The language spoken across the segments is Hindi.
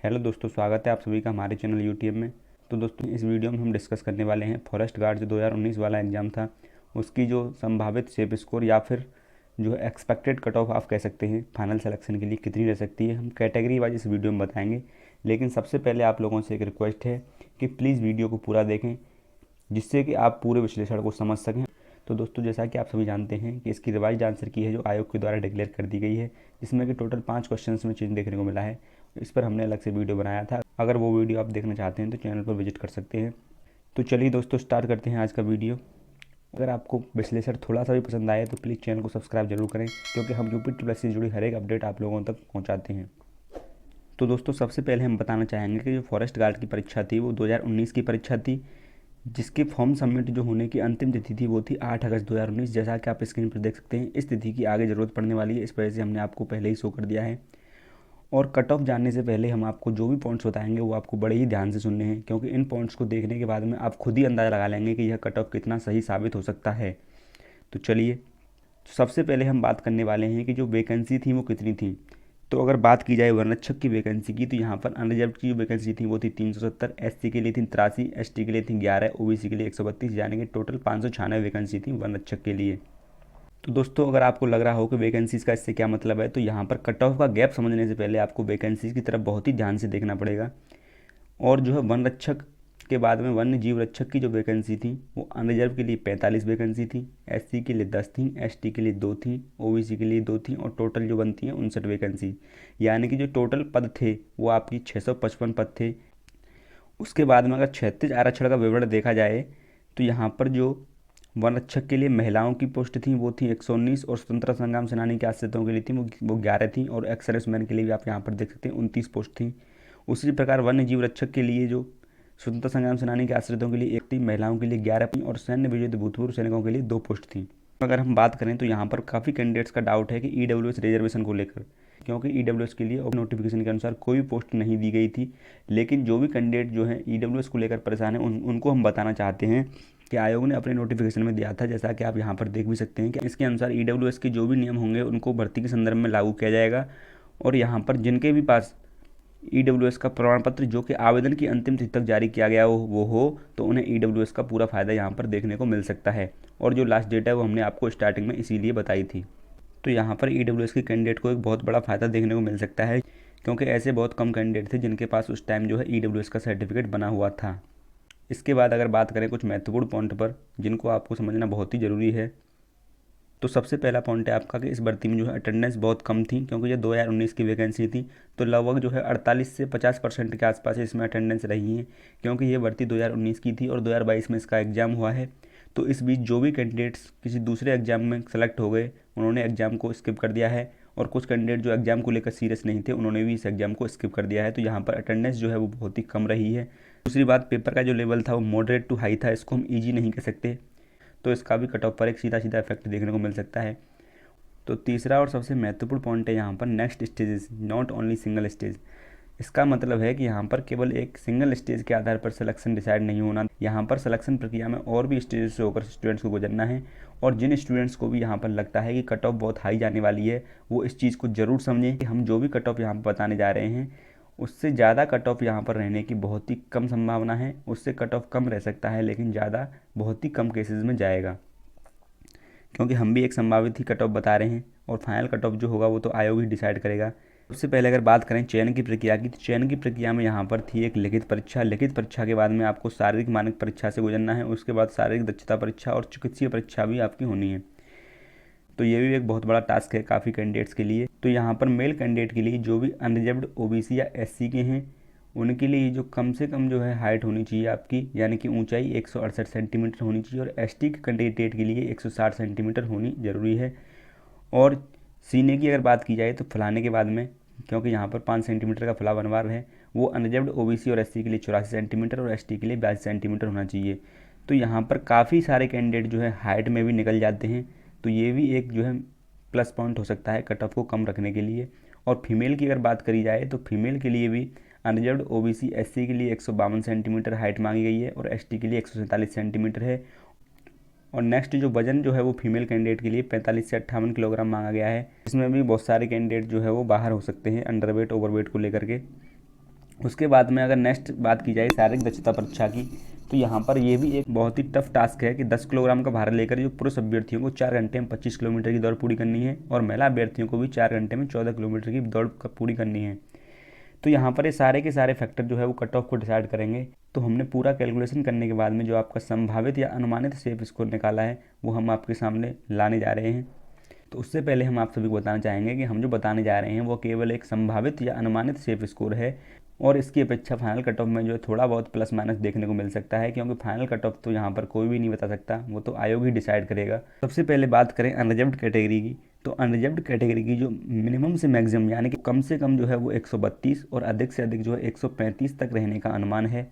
हेलो दोस्तों, स्वागत है आप सभी का हमारे चैनल यूट्यूब में। तो दोस्तों, इस वीडियो में हम डिस्कस करने वाले हैं फॉरेस्ट गार्ड जो 2019 वाला एग्ज़ाम था उसकी जो संभावित सेफ स्कोर या फिर जो एक्सपेक्टेड कट ऑफ आप कह सकते हैं फाइनल सिलेक्शन के लिए कितनी रह सकती है। हम कैटेगरी वाइज इस वीडियो में बताएंगे, लेकिन सबसे पहले आप लोगों से एक रिक्वेस्ट है कि प्लीज़ वीडियो को पूरा देखें जिससे कि आप पूरे विश्लेषण को समझ सकें। तो दोस्तों, जैसा कि आप सभी जानते हैं कि इसकी रिवाइज आंसर की है जो आयोग के द्वारा डिक्लेयर कर दी गई है, जिसमें कि टोटल 5 क्वेश्चन में चेंज देखने को मिला है। इस पर हमने अलग से वीडियो बनाया था, अगर वो वीडियो आप देखना चाहते हैं तो चैनल पर विजिट कर सकते हैं। तो चलिए दोस्तों, स्टार्ट करते हैं आज का वीडियो। अगर आपको विश्लेषण थोड़ा सा भी पसंद आए तो प्लीज़ चैनल को सब्सक्राइब जरूर करें, क्योंकि हम यूपी ट्रिपल एस से जुड़ी हर एक अपडेट आप लोगों तक पहुंचाते हैं। तो दोस्तों, सबसे पहले हम बताना चाहेंगे कि जो फॉरेस्ट गार्ड की परीक्षा थी वो 2019 की परीक्षा थी, जिसकी फॉर्म सबमिट जो होने की अंतिम तिथि थी वो थी 8 अगस्त 2019। जैसा कि आप स्क्रीन पर देख सकते हैं, इस तिथि की आगे ज़रूरत पड़ने वाली है, इस वजह से हमने आपको पहले ही शो कर दिया है। और कट ऑफ जानने से पहले हम आपको जो भी पॉइंट्स बताएंगे वो आपको बड़े ही ध्यान से सुनने हैं, क्योंकि इन पॉइंट्स को देखने के बाद में आप खुद ही अंदाज़ा लगा लेंगे कि यह कट ऑफ कितना सही साबित हो सकता है। तो चलिए, सबसे पहले हम बात करने वाले हैं कि जो वैकेंसी थी वो कितनी थी। तो अगर बात की जाए वनरक्षक की वैकेंसी की, तो यहाँ पर अनरिजर्व की जो वैकेंसी थी वो थी 370, एससी के लिए थी 83, एसटी के लिए थी 11, ओबीसी के लिए 132, यानी कि टोटल 596 वैकेंसी थी वनरक्षक के लिए। तो दोस्तों, अगर आपको लग रहा हो कि वैकेंसीज़ का इससे क्या मतलब है, तो यहाँ पर कट ऑफ का गैप समझने से पहले आपको वैकेंसीज़ की तरफ बहुत ही ध्यान से देखना पड़ेगा। और जो है वन रक्षक के बाद में वन्य जीव रक्षक की जो वैकेंसी थी वो अनरिजर्व के लिए 45 वैकेंसी थी, एससी के लिए 10 थी, एसटी के लिए 2 थी, ओबीसी के लिए 2 थी, और टोटल जो बनती हैं 59 वैकेंसी। यानी कि जो टोटल पद थे वो आपकी 655 पद थे। उसके बाद में अगर क्षैतिज आरक्षण का विवरण देखा जाए तो यहाँ पर जो वन रक्षक के लिए महिलाओं की पोस्ट थी वो थी 119, और स्वतंत्रता संग्राम सेनानी के आश्रितों के लिए थी वो 11 थी, और एक्स सर्विसमैन के लिए भी आप यहाँ पर देख सकते हैं 29 पोस्ट थी। उसी प्रकार वन्य जीव रक्षक के लिए जो स्वतंत्रता संग्राम सेनानी के आश्रितों के लिए 1 थी, महिलाओं के लिए 11 थी, और सैन्य विजय भूतपूर्व सैनिकों के लिए 2 पोस्ट थी। अगर हम बात करें तो यहाँ पर काफ़ी कैंडिडेट्स का डाउट है कि ईडब्ल्यूएस रिजर्वेशन को लेकर, क्योंकि ईडब्ल्यूएस के लिए नोटिफिकेशन के अनुसार कोई पोस्ट नहीं दी गई थी। लेकिन जो भी कैंडिडेट जो है ईडब्ल्यूएस को लेकर परेशान है उनको हम बताना चाहते हैं कि आयोग ने अपने नोटिफिकेशन में दिया था, जैसा कि आप यहाँ पर देख भी सकते हैं कि इसके अनुसार ईडब्ल्यूएस के जो भी नियम होंगे उनको भर्ती के संदर्भ में लागू किया जाएगा। और यहाँ पर जिनके भी पास ईडब्ल्यूएस का प्रमाण पत्र जो कि आवेदन की अंतिम तिथि तक जारी किया गया वो हो तो उन्हें ईडब्ल्यूएस का पूरा फ़ायदा यहाँ पर देखने को मिल सकता है। और जो लास्ट डेट है वो हमने आपको स्टार्टिंग में इसीलिए बताई थी। तो यहाँ पर ईडब्ल्यूएस के कैंडिडेट को एक बहुत बड़ा फ़ायदा देखने को मिल सकता है, क्योंकि ऐसे बहुत कम कैंडिडेट थे जिनके पास उस टाइम जो है ईडब्ल्यूएस का सर्टिफिकेट बना हुआ था। इसके बाद अगर बात करें कुछ महत्वपूर्ण पॉइंट पर जिनको आपको समझना बहुत ही ज़रूरी है, तो सबसे पहला पॉइंट है आपका कि इस भर्ती में जो है अटेंडेंस बहुत कम थी, क्योंकि ये 2019 की वैकेंसी थी। तो लगभग जो है 48 से 50% के आसपास इसमें अटेंडेंस रही है, क्योंकि ये भर्ती 2019 की थी और 2022 में इसका एग्ज़ाम हुआ है। तो इस बीच जो भी कैंडिडेट्स किसी दूसरे एग्ज़ाम में सेलेक्ट हो गए उन्होंने एग्ज़ाम को स्किप कर दिया है, और कुछ कैंडिडेट जो एग्ज़ाम को लेकर सीरियस नहीं थे उन्होंने भी इस एग्ज़ाम को स्किप कर दिया है। तो यहाँ पर अटेंडेंस जो है वो बहुत ही कम रही है। दूसरी बात, पेपर का जो लेवल था वो मॉडरेट टू हाई था, इसको हम ईजी नहीं कह सकते, तो इसका भी कट ऑफ पर एक सीधा सीधा इफेक्ट देखने को मिल सकता है। तो तीसरा और सबसे महत्वपूर्ण पॉइंट है यहाँ पर next stages, not only single stage. इसका मतलब है कि यहाँ पर केवल एक सिंगल स्टेज के आधार पर सिलेक्शन डिसाइड नहीं होना, यहाँ पर सिलेक्शन प्रक्रिया में और भी स्टेजेस से होकर स्टूडेंट्स को गुजरना है। और जिन स्टूडेंट्स को भी यहाँ पर लगता है कि कट ऑफ बहुत हाई जाने वाली है वो इस चीज़ को ज़रूर समझें कि हम जो भी कट ऑफ यहाँ पर बताने जा रहे हैं उससे ज़्यादा कट ऑफ यहाँ पर रहने की बहुत ही कम संभावना है। उससे कट ऑफ कम रह सकता है, लेकिन ज़्यादा बहुत ही कम केसेस में जाएगा, क्योंकि हम भी एक संभावित ही कट ऑफ बता रहे हैं, और फाइनल कट ऑफ जो होगा वो तो आयोग ही डिसाइड करेगा। सबसे पहले अगर बात करें चयन की प्रक्रिया की, तो चयन की प्रक्रिया में यहाँ पर थी एक लिखित परीक्षा। लिखित परीक्षा के बाद में आपको शारीरिक मानक परीक्षा से गुजरना है, उसके बाद शारीरिक दक्षता परीक्षा और चिकित्सीय परीक्षा भी आपकी होनी है। तो ये भी एक बहुत बड़ा टास्क है काफ़ी कैंडिडेट्स के लिए। तो यहाँ पर मेल कैंडिडेट के लिए जो भी अनरिजर्व्ड ओबीसी या एससी के हैं उनके लिए जो कम से कम जो है हाइट होनी चाहिए आपकी, यानी कि ऊंचाई 168 सेंटीमीटर होनी चाहिए, और एसटी के कैंडिडेट के लिए 160 सेंटीमीटर होनी ज़रूरी है। और सीने की अगर बात की जाए तो फलाने के बाद में, क्योंकि यहाँ पर 5 सेंटीमीटर का फला बनवार है, वो अनरिजर्व्ड ओबीसी और एससी के लिए 84 सेंटीमीटर और एसटी के लिए 82 सेंटीमीटर होना चाहिए। तो यहाँ पर काफ़ी सारे कैंडिडेट जो है हाइट में भी निकल जाते हैं, तो ये भी एक जो है प्लस पॉइंट हो सकता है कट ऑफ को कम रखने के लिए। और फीमेल की अगर बात करी जाए तो फीमेल के लिए भी अनरिजर्व्ड ओबीसी एससी के लिए 152 सेंटीमीटर हाइट मांगी गई है, और एसटी के लिए 147 सेंटीमीटर है। और नेक्स्ट जो वजन जो है वो फीमेल कैंडिडेट के लिए 45 से 58 किलोग्राम मांगा गया है। इसमें भी बहुत सारे कैंडिडेट जो है वो बाहर हो सकते हैं अंडरवेट ओवरवेट को लेकर के। उसके बाद में अगर नेक्स्ट बात की जाए शारीरिक दक्षता परीक्षा की, तो यहाँ पर ये भी एक बहुत ही टफ टास्क है कि 10 किलोग्राम का भार लेकर जो पुरुष अभ्यर्थियों को 4 घंटे में 25 किलोमीटर की दौड़ पूरी करनी है और महिला अभ्यर्थियों को भी 4 घंटे में 14 किलोमीटर की दौड़ पूरी करनी है। तो यहाँ पर ये सारे के सारे फैक्टर जो है वो कट ऑफ को डिसाइड करेंगे। तो हमने पूरा कैलकुलेशन करने के बाद में जो आपका संभावित या अनुमानित सेफ स्कोर निकाला है वो हम आपके सामने लाने जा रहे हैं। तो उससे पहले हम आप सभी को बताना चाहेंगे कि हम जो बताने जा रहे हैं वो केवल एक संभावित या अनुमानित सेफ स्कोर है और इसकी अपेक्षा फाइनल कट ऑफ में जो है थोड़ा बहुत प्लस माइनस देखने को मिल सकता है, क्योंकि फाइनल कट ऑफ तो यहाँ पर कोई भी नहीं बता सकता, वो तो आयोग ही डिसाइड करेगा। सबसे पहले बात करें अनरिजर्व्ड कैटेगरी की, तो अनरिजर्व्ड कैटेगरी की जो मिनिमम से मैक्सिमम यानी कि कम से कम जो है वो 132 और अधिक से अधिक जो है 135 तक रहने का अनुमान है।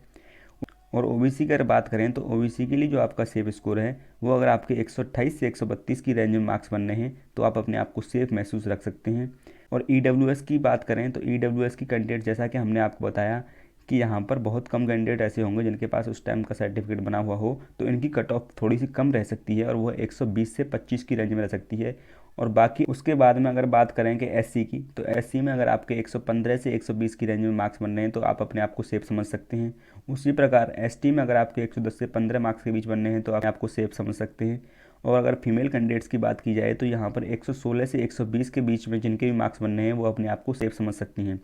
और ओबीसी की अगर बात करें तो ओबीसी के लिए जो आपका सेफ स्कोर है वो अगर आपके 128 से 132 की रेंज में मार्क्स बनने हैं तो आप अपने आप को सेफ महसूस रख सकते हैं। और ईडब्ल्यूएस की बात करें तो ईडब्ल्यूएस की कैंडिडेट जैसा कि हमने आपको बताया कि यहाँ पर बहुत कम कैंडिडेट ऐसे होंगे जिनके पास उस टाइम का सर्टिफिकेट बना हुआ हो, तो इनकी कट ऑफ थोड़ी सी कम रह सकती है और वह 120 से 25 की रेंज में रह सकती है। और बाकी उसके बाद में अगर बात करें कि एससी की, तो एससी में अगर आपके 115 से 120 की रेंज में मार्क्स बन रहे हैं तो आप अपने आप को सेफ समझ सकते हैं। उसी प्रकार एसटी में अगर आपके 110 से 15 मार्क्स के बीच बनने हैं तो आप आपको सेफ समझ सकते हैं। और अगर फीमेल कैंडिडेट्स की बात की जाए तो यहाँ पर 116 से 120 के बीच में जिनके भी मार्क्स बनने हैं वो अपने आप को सेफ समझ सकती हैं।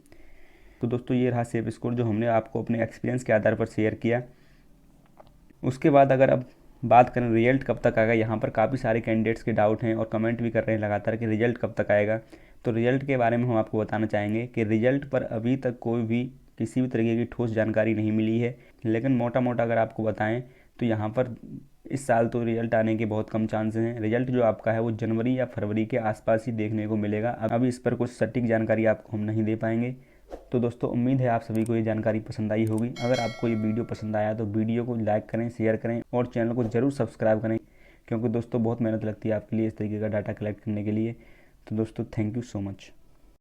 तो दोस्तों ये रहा सेफ स्कोर जो हमने आपको अपने एक्सपीरियंस के आधार पर शेयर किया। उसके बाद अगर अब बात करें रिजल्ट कब तक आएगा, यहाँ पर काफ़ी सारे कैंडिडेट्स के डाउट हैं और कमेंट भी कर रहे हैं लगातार कि रिजल्ट कब तक आएगा। तो रिजल्ट के बारे में हम आपको बताना चाहेंगे कि रिजल्ट पर अभी तक कोई भी किसी भी तरीके की ठोस जानकारी नहीं मिली है, लेकिन मोटा मोटा अगर आपको बताएं तो यहाँ पर इस साल तो रिजल्ट आने के बहुत कम चांसेस हैं। रिजल्ट जो आपका है वो जनवरी या फरवरी के आसपास ही देखने को मिलेगा। अभी इस पर कुछ सटीक जानकारी आपको हम नहीं दे पाएंगे। तो दोस्तों उम्मीद है आप सभी को ये जानकारी पसंद आई होगी। अगर आपको ये वीडियो पसंद आया तो वीडियो को लाइक करें, शेयर करें और चैनल को ज़रूर सब्सक्राइब करें, क्योंकि दोस्तों बहुत मेहनत लगती है आपके लिए इस तरीके का डाटा कलेक्ट करने के लिए। तो दोस्तों थैंक यू सो मच।